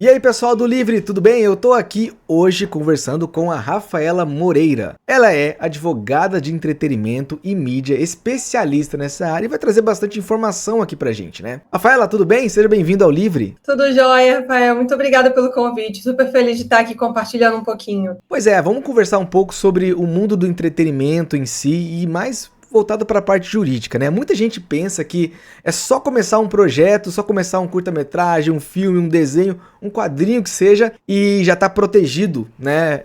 E aí pessoal do Livre, tudo bem? Eu tô aqui hoje conversando com a Rafaela Moreira. Ela é advogada de entretenimento e mídia, especialista nessa área e vai trazer bastante informação aqui pra gente, né? Rafaela, tudo bem? Seja bem-vindo ao Livre. Tudo jóia, Rafael. Muito obrigada pelo convite. Super feliz de estar aqui compartilhando um pouquinho. Pois é, vamos conversar um pouco sobre o mundo do entretenimento em si e mais voltado para a parte jurídica, né? Muita gente pensa que é só começar um projeto, só começar um curta-metragem, um filme, um desenho, um quadrinho que seja e já tá protegido, né?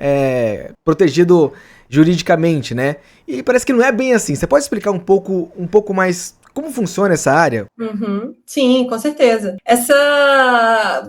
Protegido juridicamente, né? E parece que não é bem assim. Você pode explicar um pouco mais como funciona essa área? Sim, com certeza.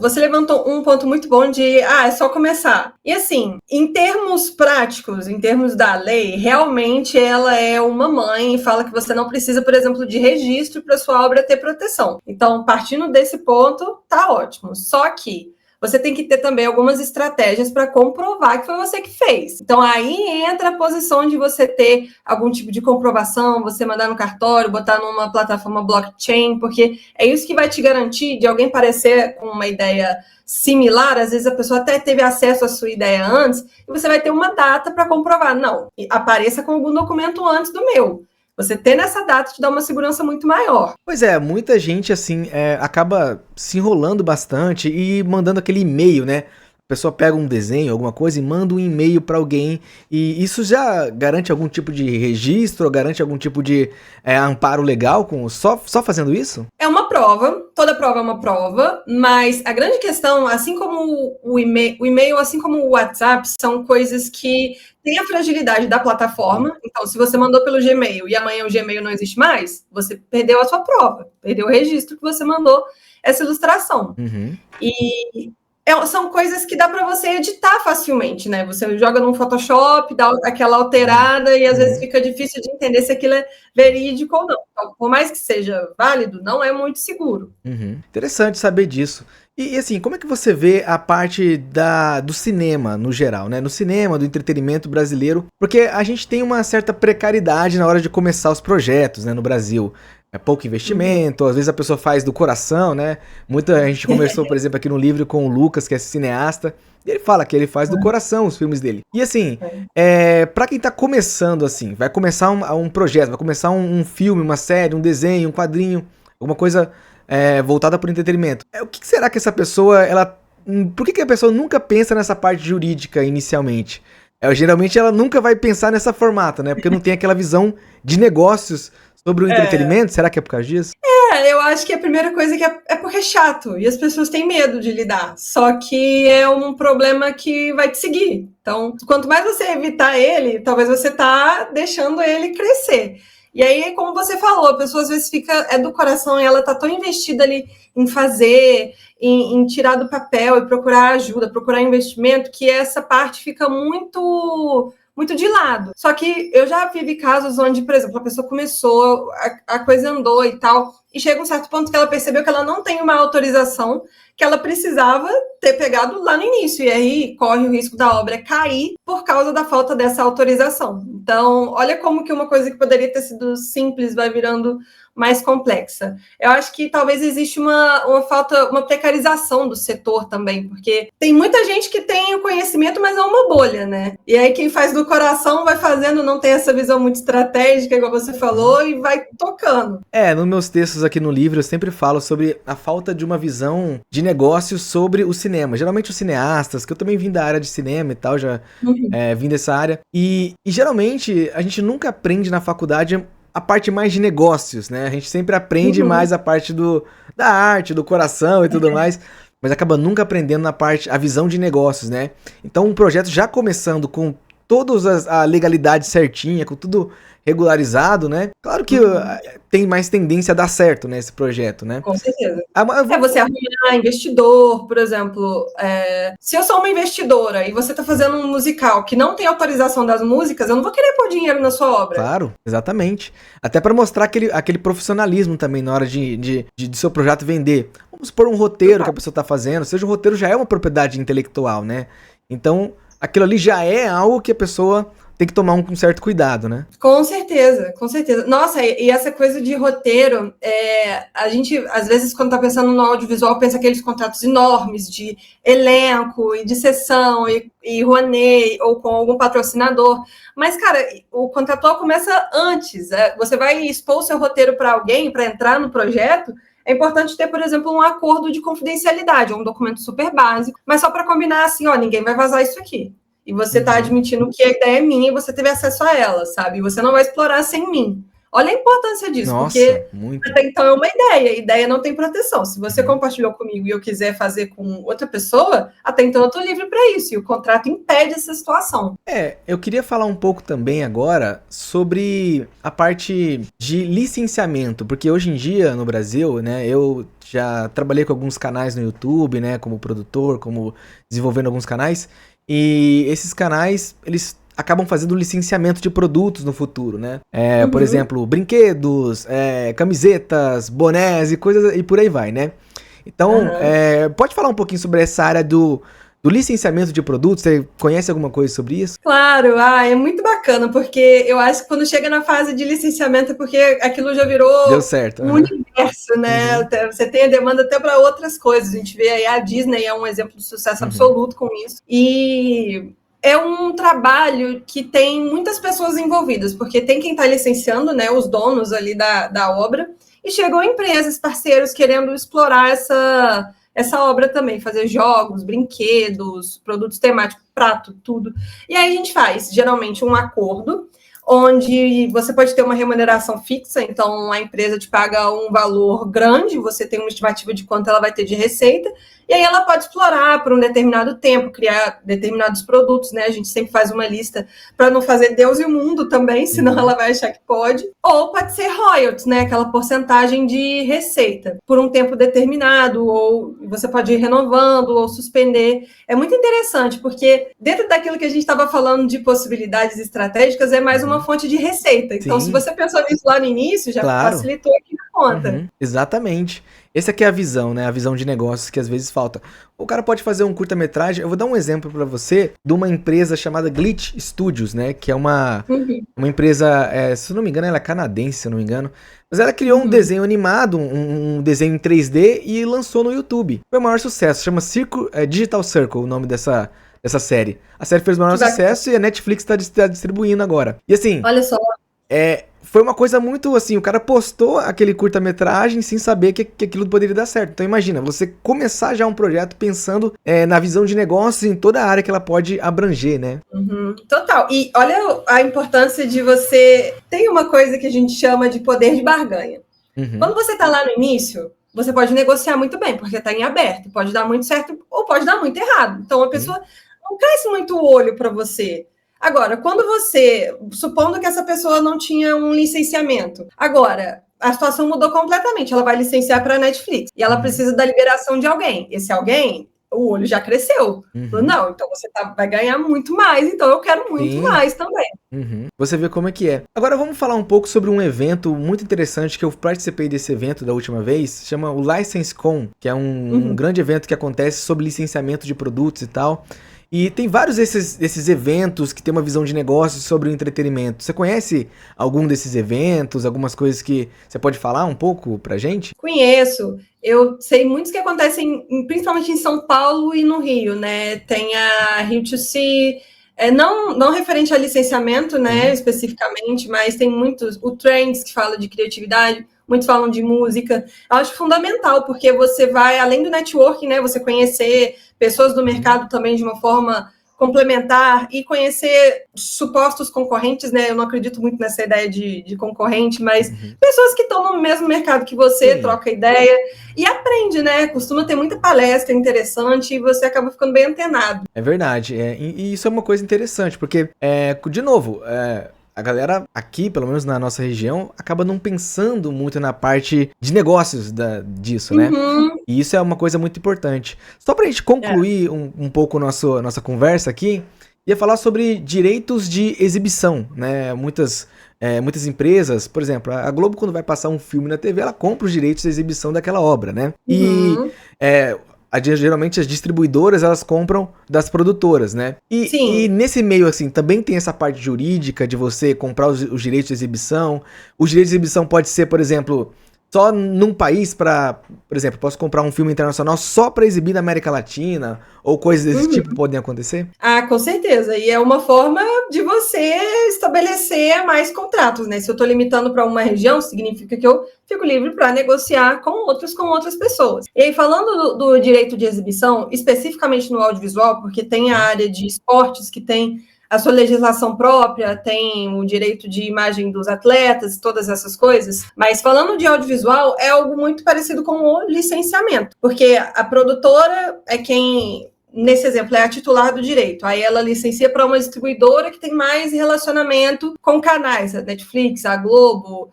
Você levantou um ponto muito bom de, é só começar. E assim, em termos práticos, em termos da lei, realmente ela é uma mãe e fala que você não precisa, por exemplo, de registro para sua obra ter proteção. Então, partindo desse ponto, tá ótimo. Só que você tem que ter também algumas estratégias para comprovar que foi você que fez. Então, aí entra a posição de você ter algum tipo de comprovação, você mandar no cartório, botar numa plataforma blockchain, porque é isso que vai te garantir de alguém parecer com uma ideia similar. Às vezes a pessoa até teve acesso à sua ideia antes, e você vai ter uma data para comprovar. Não, apareça com algum documento antes do meu. Você ter nessa data te dá uma segurança muito maior. Pois é, muita gente, assim, acaba se enrolando bastante e mandando aquele e-mail, né? A pessoa pega um desenho, alguma coisa e manda um e-mail para alguém e isso já garante algum tipo de registro, garante algum tipo de amparo legal com só fazendo isso? É uma prova, toda prova é uma prova, mas a grande questão, assim como o e-mail, assim como o WhatsApp, são coisas que têm a fragilidade da plataforma. Então, se você mandou pelo Gmail e amanhã o Gmail não existe mais, você perdeu a sua prova, perdeu o registro que você mandou essa ilustração. E são coisas que dá para você editar facilmente, né? Você joga no Photoshop, dá aquela alterada e às vezes fica difícil de entender se aquilo é verídico ou não. Então, por mais que seja válido, não é muito seguro. Interessante saber disso. E assim, como é que você vê a parte do cinema no geral, né? No cinema, do entretenimento brasileiro, porque a gente tem uma certa precariedade na hora de começar os projetos, né, no Brasil. É pouco investimento, às vezes a pessoa faz do coração, né? A gente conversou, por exemplo, aqui no livro com o Lucas, que é cineasta, e ele fala que ele faz do coração os filmes dele. E assim, pra quem tá começando assim, vai começar um projeto, vai começar um filme, uma série, um desenho, um quadrinho, alguma coisa voltada pro entretenimento. O que será que essa pessoa, por que a pessoa nunca pensa nessa parte jurídica inicialmente? Geralmente ela nunca vai pensar nessa formata, né? Porque não tem aquela visão de negócios sobre o entretenimento. Será que é por causa disso? Eu acho que a primeira coisa é porque é chato e as pessoas têm medo de lidar. Só que é um problema que vai te seguir. Então, quanto mais você evitar ele, talvez você tá deixando ele crescer. E aí, como você falou, a pessoa às vezes fica do coração e ela tá tão investida ali em fazer, em tirar do papel e procurar ajuda, procurar investimento, que essa parte fica muito de lado. Só que eu já vivi casos onde, por exemplo, a pessoa começou, a coisa andou e tal, e chega um certo ponto que ela percebeu que ela não tem uma autorização que ela precisava ter pegado lá no início, e aí corre o risco da obra cair por causa da falta dessa autorização. Então, olha como que uma coisa que poderia ter sido simples vai virando mais complexa. Eu acho que talvez existe uma falta, uma precarização do setor também, porque tem muita gente que tem o conhecimento, mas é uma bolha, né? E aí quem faz do coração vai fazendo, não tem essa visão muito estratégica, igual você falou, e vai tocando. Nos meus textos aqui no livro eu sempre falo sobre a falta de uma visão de negócios sobre o cinema. Geralmente os cineastas, que eu também vim da área de cinema e tal, já vim dessa área, e geralmente a gente nunca aprende na faculdade a parte mais de negócios, né? A gente sempre aprende mais a parte da arte, do coração e tudo mais, mas acaba nunca aprendendo a visão de negócios, né? Então um projeto já começando com toda a legalidade certinha, com tudo regularizado, né? Claro que tem mais tendência a dar certo, né, esse projeto, né? Com certeza. Você arrumar investidor, por exemplo. Se eu sou uma investidora e você está fazendo um musical que não tem autorização das músicas, eu não vou querer pôr dinheiro na sua obra. Claro, exatamente. Até para mostrar aquele profissionalismo também na hora de seu projeto vender. Vamos supor um roteiro que a pessoa está fazendo, seja um roteiro já é uma propriedade intelectual, né? Então, aquilo ali já é algo que a pessoa tem que tomar um certo cuidado, né? Com certeza, com certeza. Nossa, e essa coisa de roteiro, a gente, às vezes, quando tá pensando no audiovisual, pensa aqueles contratos enormes de elenco e de sessão e Rouanet ou com algum patrocinador. Mas, cara, o contratual começa antes. Você vai expor o seu roteiro para alguém, para entrar no projeto. É importante ter, por exemplo, um acordo de confidencialidade, um documento super básico, mas só para combinar assim, ó, ninguém vai vazar isso aqui. E você está admitindo que a ideia é minha e você teve acesso a ela, sabe? E você não vai explorar sem mim. Olha a importância disso, porque até então é uma ideia não tem proteção. Se você compartilhou comigo e eu quiser fazer com outra pessoa, até então eu estou livre para isso, e o contrato impede essa situação. Eu queria falar um pouco também agora sobre a parte de licenciamento, porque hoje em dia no Brasil, né, eu já trabalhei com alguns canais no YouTube, né, como produtor, como desenvolvendo alguns canais, e esses canais, eles acabam fazendo licenciamento de produtos no futuro, né? Por exemplo, brinquedos, camisetas, bonés e coisas, e por aí vai, né? Então, pode falar um pouquinho sobre essa área do licenciamento de produtos? Você conhece alguma coisa sobre isso? Claro, é muito bacana, porque eu acho que quando chega na fase de licenciamento é porque aquilo já virou Deu certo, um universo, né? Você tem a demanda até para outras coisas. A gente vê aí a Disney é um exemplo de sucesso absoluto com isso. E é um trabalho que tem muitas pessoas envolvidas, porque tem quem está licenciando, né, os donos ali da obra, e chegam empresas, parceiros querendo explorar essa obra também, fazer jogos, brinquedos, produtos temáticos, prato, tudo. E aí a gente faz, geralmente, um acordo, onde você pode ter uma remuneração fixa, então a empresa te paga um valor grande, você tem uma estimativa de quanto ela vai ter de receita, e aí ela pode explorar por um determinado tempo, criar determinados produtos, né? A gente sempre faz uma lista para não fazer Deus e o mundo também, senão ela vai achar que pode. Ou pode ser royalties, né? Aquela porcentagem de receita por um tempo determinado, ou você pode ir renovando ou suspender. É muito interessante, porque dentro daquilo que a gente estava falando de possibilidades estratégicas, é mais uma fonte de receita. Então, se você pensou nisso lá no início, já facilitou aqui na conta. Exatamente. Essa aqui é a visão, né? A visão de negócios que às vezes falta. O cara pode fazer um curta-metragem. Eu vou dar um exemplo para você de uma empresa chamada Glitch Studios, né? Que é uma empresa, se eu não me engano, ela é canadense, se eu não me engano. Mas ela criou um desenho animado, um desenho em 3D e lançou no YouTube. Foi o maior sucesso. Chama Digital Circle, o nome dessa série. A série fez o maior sucesso e a Netflix tá distribuindo agora. E assim... Olha só. Foi uma coisa muito assim, o cara postou aquele curta-metragem sem saber que aquilo poderia dar certo. Então imagina, você começar já um projeto pensando na visão de negócios em toda a área que ela pode abranger, né? Total. E olha a importância de você... Tem uma coisa que a gente chama de poder de barganha. Quando você está lá no início, você pode negociar muito bem, porque está em aberto. Pode dar muito certo ou pode dar muito errado. Então a pessoa não cresce muito o olho para você. Agora, quando supondo que essa pessoa não tinha um licenciamento, agora, a situação mudou completamente, ela vai licenciar para a Netflix, e ela precisa da liberação de alguém, esse alguém, o olho já cresceu, não, então você vai ganhar muito mais, então eu quero muito mais também. Você vê como é que é. Agora vamos falar um pouco sobre um evento muito interessante que eu participei desse evento da última vez, chama o LicenseCon, que é um grande evento que acontece sobre licenciamento de produtos e tal. E tem vários desses eventos que tem uma visão de negócio sobre o entretenimento. Você conhece algum desses eventos, algumas coisas que você pode falar um pouco pra gente? Conheço. Eu sei muitos que acontecem principalmente em São Paulo e no Rio, né? Tem a Rio2C, não referente a licenciamento, né, especificamente, mas tem muitos, o Trends, que fala de criatividade, muitos falam de música. Eu acho fundamental, porque você vai, além do networking, né, você conhecer pessoas do mercado também de uma forma complementar e conhecer supostos concorrentes, né? Eu não acredito muito nessa ideia de concorrente, mas pessoas que estão no mesmo mercado que você, troca ideia e aprende, né? Costuma ter muita palestra interessante e você acaba ficando bem antenado. É verdade, e isso é uma coisa interessante, porque, de novo, a galera aqui, pelo menos na nossa região, acaba não pensando muito na parte de negócios disso, né? E isso é uma coisa muito importante. Só pra gente concluir um pouco nossa conversa aqui, ia falar sobre direitos de exibição, né? Muitas empresas, por exemplo, a Globo, quando vai passar um filme na TV, ela compra os direitos de exibição daquela obra, né? E geralmente as distribuidoras, elas compram das produtoras, né? E nesse meio, assim, também tem essa parte jurídica de você comprar os direitos de exibição. Os direitos de exibição pode ser, por exemplo, só num país por exemplo, posso comprar um filme internacional só para exibir na América Latina, ou coisas desse tipo podem acontecer? Ah, com certeza. E é uma forma de você estabelecer mais contratos, né? Se eu estou limitando para uma região, significa que eu fico livre para negociar com outras pessoas. E aí, falando do direito de exibição, especificamente no audiovisual, porque tem a área de esportes que tem a sua legislação própria, tem o direito de imagem dos atletas, todas essas coisas. Mas falando de audiovisual, é algo muito parecido com o licenciamento, porque a produtora é quem, nesse exemplo, é a titular do direito. Aí ela licencia para uma distribuidora que tem mais relacionamento com canais, a Netflix, a Globo,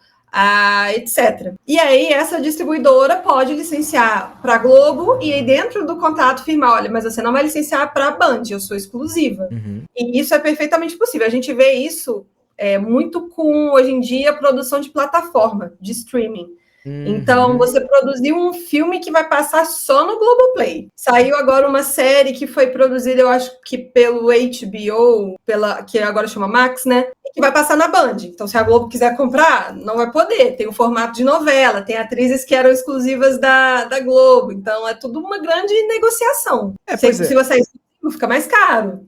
etc. E aí essa distribuidora pode licenciar para a Globo e aí dentro do contrato firmar, olha, mas você não vai licenciar para a Band, eu sou exclusiva. E isso é perfeitamente possível. A gente vê isso muito com, hoje em dia, produção de plataforma, de streaming. Então, você produziu um filme que vai passar só no Globoplay. Saiu agora uma série que foi produzida, eu acho que pelo HBO, que agora chama Max, né? Que vai passar na Band. Então, se a Globo quiser comprar, não vai poder. Tem o formato de novela, tem atrizes que eram exclusivas da Globo. Então, é tudo uma grande negociação. Se você fica mais caro.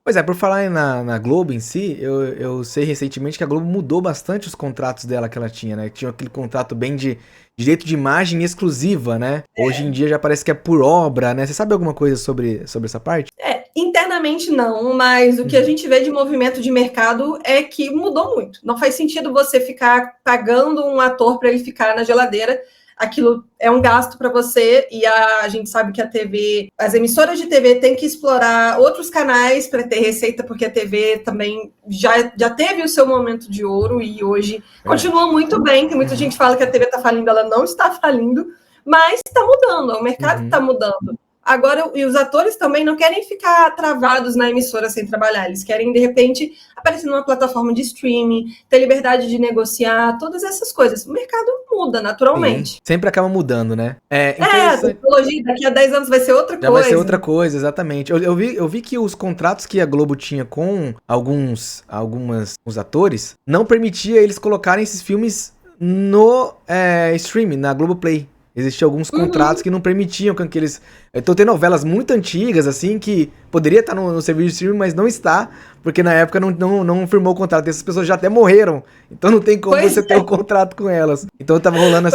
Pois é, por falar na Globo em si, eu sei recentemente que a Globo mudou bastante os contratos dela que ela tinha, né? Tinha aquele contrato bem de direito de imagem exclusiva, né? Hoje em dia já parece que é por obra, né? Você sabe alguma coisa sobre essa parte? Internamente não, mas o que a gente vê de movimento de mercado é que mudou muito. Não faz sentido você ficar pagando um ator para ele ficar na geladeira. Aquilo é um gasto para você e a gente sabe que a TV, as emissoras de TV têm que explorar outros canais para ter receita, porque a TV também já teve o seu momento de ouro e hoje continua muito bem. Tem muita gente que fala que a TV está falindo, ela não está falindo, mas está mudando, o mercado está mudando. Agora, e os atores também não querem ficar travados na emissora sem trabalhar. Eles querem, de repente, aparecer numa plataforma de streaming, ter liberdade de negociar, todas essas coisas. O mercado muda naturalmente. Sim, sempre acaba mudando, né? A tecnologia daqui a 10 anos vai ser outra coisa. Já vai ser outra coisa, exatamente. Eu vi que os contratos que a Globo tinha com alguns atores não permitia eles colocarem esses filmes no streaming, na Globoplay. Existiam alguns contratos que não permitiam que eles... Então tem novelas muito antigas, assim, que poderia estar no serviço de streaming, mas não está, porque na época não firmou o contrato. Essas pessoas já até morreram, então não tem como você ter um contrato com elas. Então tava rolando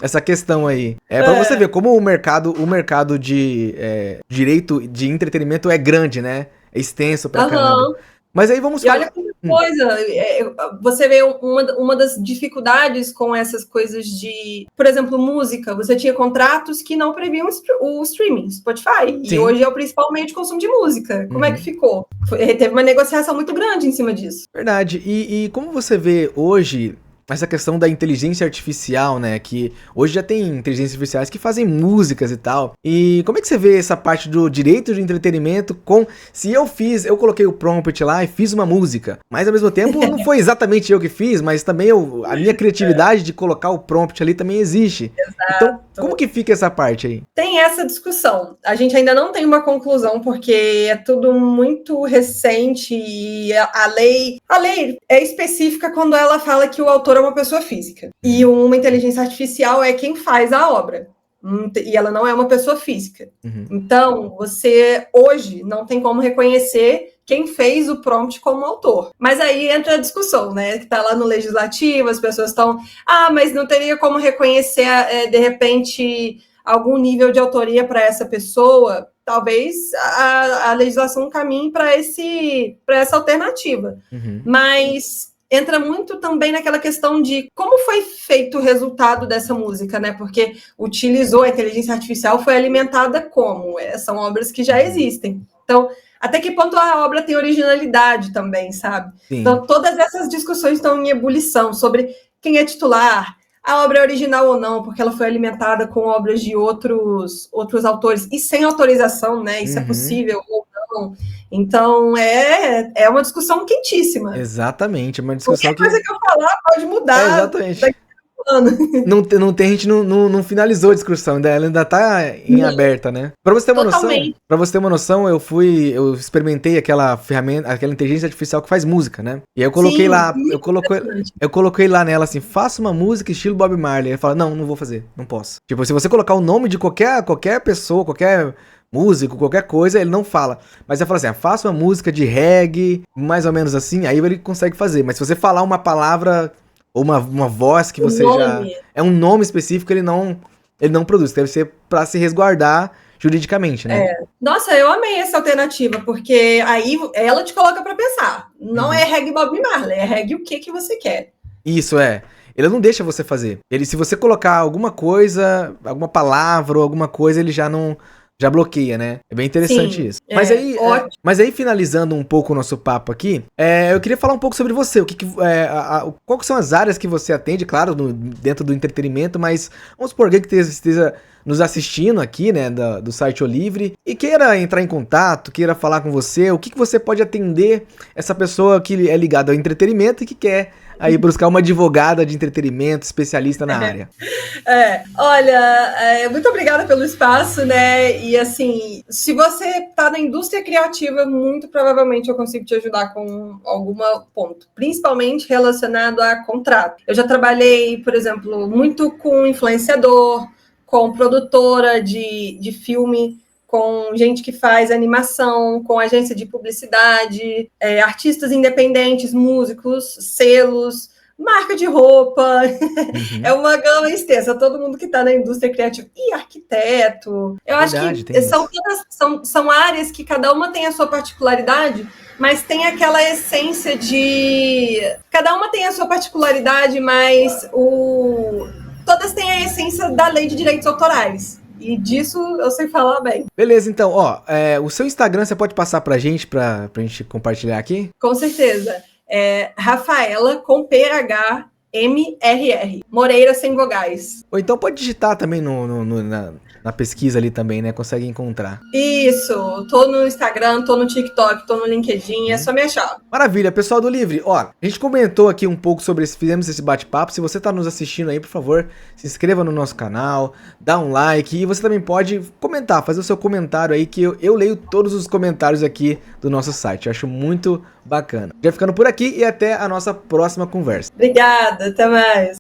essa questão aí. Pra você ver como o mercado de direito de entretenimento é grande, né? É extenso pra caramba. Mas aí vamos falar... E olha que coisa, você vê uma das dificuldades com essas coisas de, por exemplo, música, você tinha contratos que não previam o streaming, Spotify, e hoje é o principal meio de consumo de música. Como é que ficou? Teve uma negociação muito grande em cima disso. Verdade. E como você vê hoje... essa questão da inteligência artificial, né, que hoje já tem inteligências artificiais que fazem músicas e tal, e como é que você vê essa parte do direito de entretenimento se eu coloquei o prompt lá e fiz uma música, mas ao mesmo tempo não foi exatamente eu que fiz, mas também a minha criatividade de colocar o prompt ali também existe. Exato. Então, como que fica essa parte aí? Tem essa discussão. A gente ainda não tem uma conclusão, porque é tudo muito recente e a lei é específica quando ela fala que o autor é uma pessoa física. E uma inteligência artificial é quem faz a obra. E ela não é uma pessoa física. Então, você hoje não tem como reconhecer quem fez o prompt como autor. Mas aí entra a discussão, né? Que tá lá no legislativo, as pessoas estão... mas não teria como reconhecer, de repente, algum nível de autoria para essa pessoa? Talvez a legislação caminhe para essa alternativa. Mas... entra muito também naquela questão de como foi feito o resultado dessa música, né? Porque utilizou a inteligência artificial, foi alimentada como? São obras que já existem. Então, até que ponto a obra tem originalidade também, sabe? Sim. Então, todas essas discussões estão em ebulição sobre quem é titular, a obra é original ou não, porque ela foi alimentada com obras de outros autores, e sem autorização, né? Isso é possível ou não. Então, é uma discussão quentíssima. Exatamente, é uma discussão qualquer coisa que eu falar pode mudar. Exatamente. falando. A gente não finalizou a discussão, ela ainda tá em aberta, né? Pra você ter uma noção, Totalmente. eu experimentei aquela ferramenta, aquela inteligência artificial que faz música, né? E aí eu coloquei Sim, lá, muito impressionante. eu coloquei lá nela assim, faça uma música estilo Bob Marley. Ele fala, não vou fazer, não posso. Tipo, se você colocar o nome de qualquer pessoa, qualquer músico, qualquer coisa, ele não fala. Mas você fala assim, faça uma música de reggae, mais ou menos assim, aí ele consegue fazer. Mas se você falar uma palavra ou uma voz que O você já... nome. É um nome específico, ele não produz. Deve ser pra se resguardar juridicamente, né? Nossa, eu amei essa alternativa, porque aí ela te coloca para pensar. Não é reggae Bob Marley, é reggae o que você quer. Isso, é. Ele não deixa você fazer. Se você colocar alguma coisa, alguma palavra ou alguma coisa, ele já bloqueia, né? É bem interessante Sim, isso. ótimo. Mas aí, finalizando um pouco o nosso papo aqui, eu queria falar um pouco sobre você. Qual que são as áreas que você atende, claro, dentro do entretenimento, mas vamos supor alguém que esteja nos assistindo aqui, né, do site O Livre, e queira entrar em contato, queira falar com você, o que você pode atender essa pessoa que é ligada ao entretenimento e que quer aí buscar uma advogada de entretenimento, especialista na área. Olha, muito obrigada pelo espaço, né? E assim, se você tá na indústria criativa, muito provavelmente eu consigo te ajudar com algum ponto, principalmente relacionado a contrato. Eu já trabalhei, por exemplo, muito com influenciador, com produtora de filme, com gente que faz animação, com agência de publicidade, artistas independentes, músicos, selos, marca de roupa. É uma gama extensa, todo mundo que está na indústria criativa. E arquiteto. Eu acho que são áreas que cada uma tem a sua particularidade, mas tem aquela essência de... Cada uma tem a sua particularidade, mas todas têm a essência da lei de direitos autorais. E disso eu sei falar bem. Beleza, então, o seu Instagram você pode passar pra gente gente compartilhar aqui? Com certeza. Rafaela com PH MRR. Moreira sem vogais. Ou então pode digitar também na pesquisa ali também, né? Consegue encontrar. Isso. Tô no Instagram, tô no TikTok, tô no LinkedIn, é só me achar. Maravilha, pessoal do Livre. A gente comentou aqui um pouco fizemos esse bate-papo. Se você tá nos assistindo aí, por favor, se inscreva no nosso canal, dá um like e você também pode comentar, fazer o seu comentário aí que eu leio todos os comentários aqui do nosso site. Eu acho muito bacana. Já ficando por aqui e até a nossa próxima conversa. Obrigada, até mais.